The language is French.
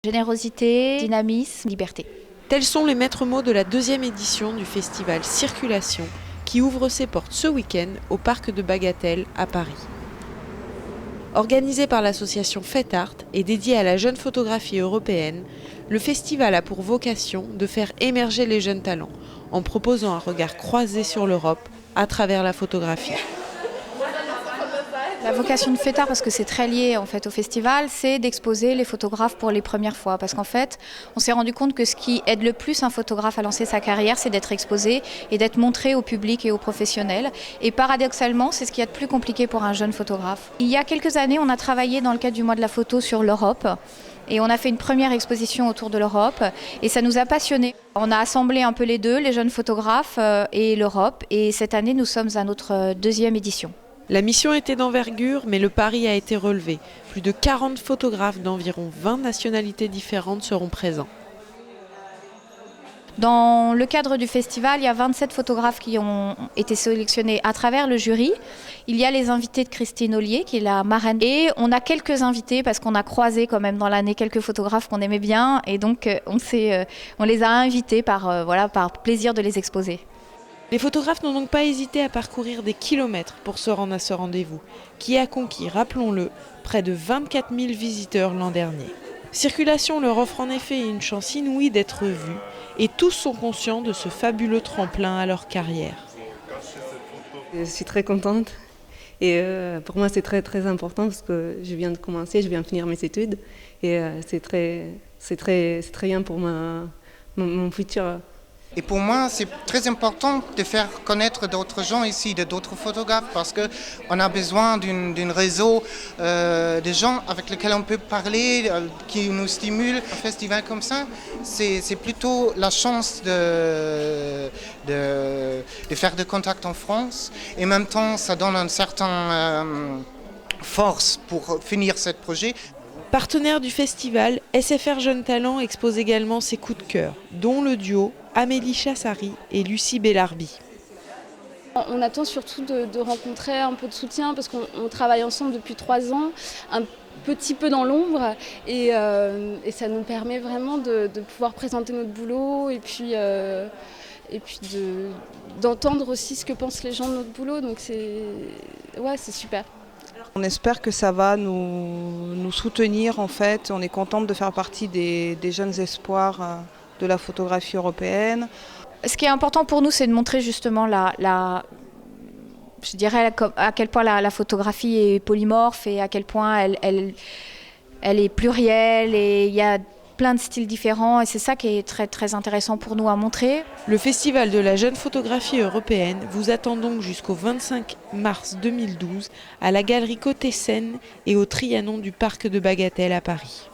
Générosité, dynamisme, liberté. Tels sont les maîtres mots de la deuxième édition du festival Circulation qui ouvre ses portes ce week-end au parc de Bagatelle à Paris. Organisé par l'association Fait Art et dédié à la jeune photographie européenne, le festival a pour vocation de faire émerger les jeunes talents en proposant un regard croisé sur l'Europe à travers la photographie. La vocation de Fait Art, parce que c'est très lié en fait au festival, c'est d'exposer les photographes pour les premières fois. Parce qu'en fait, on s'est rendu compte que ce qui aide le plus un photographe à lancer sa carrière, c'est d'être exposé et d'être montré au public et aux professionnels. Et paradoxalement, c'est ce qu'il y a de plus compliqué pour un jeune photographe. Il y a quelques années, on a travaillé dans le cadre du mois de la photo sur l'Europe. Et on a fait une première exposition autour de l'Europe et ça nous a passionnés. On a assemblé un peu les deux, les jeunes photographes et l'Europe. Et cette année, nous sommes à notre deuxième édition. La mission était d'envergure, mais le pari a été relevé. Plus de 40 photographes d'environ 20 nationalités différentes seront présents. Dans le cadre du festival, il y a 27 photographes qui ont été sélectionnés à travers le jury. Il y a les invités de Christine Ollier, qui est la marraine. Et on a quelques invités, parce qu'on a croisé quand même dans l'année quelques photographes qu'on aimait bien. Et donc, on les a invités par plaisir de les exposer. Les photographes n'ont donc pas hésité à parcourir des kilomètres pour se rendre à ce rendez-vous, qui a conquis, rappelons-le, près de 24 000 visiteurs l'an dernier. Circulation leur offre en effet une chance inouïe d'être vus, et tous sont conscients de ce fabuleux tremplin à leur carrière. Je suis très contente, et pour moi c'est très très important parce que je viens de commencer, je viens de finir mes études, et c'est très bien pour mon futur. Et pour moi, c'est très important de faire connaître d'autres gens ici, d'autres photographes, parce qu'on a besoin d'un réseau de gens avec lesquels on peut parler, qui nous stimulent. Un festival comme ça, c'est plutôt la chance de faire des contacts en France. Et en même temps, ça donne une certaine force pour finir ce projet. Partenaire du festival, SFR Jeunes Talents expose également ses coups de cœur, dont le duo Amélie Chassari et Lucie Bellarbi. On attend surtout de rencontrer un peu de soutien parce qu'on travaille ensemble depuis 3 ans, un petit peu dans l'ombre, et ça nous permet vraiment de pouvoir présenter notre boulot et puis d'entendre aussi ce que pensent les gens de notre boulot. Donc c'est super. On espère que ça va nous soutenir en fait. On est contente de faire partie des jeunes espoirs de la photographie européenne. Ce qui est important pour nous, c'est de montrer justement je dirais à quel point la photographie est polymorphe et à quel point elle est plurielle et il y a plein de styles différents et c'est ça qui est très, très intéressant pour nous à montrer. Le Festival de la jeune photographie européenne vous attend donc jusqu'au 25 mars 2012 à la galerie Côté Seine et au Trianon du parc de Bagatelle à Paris.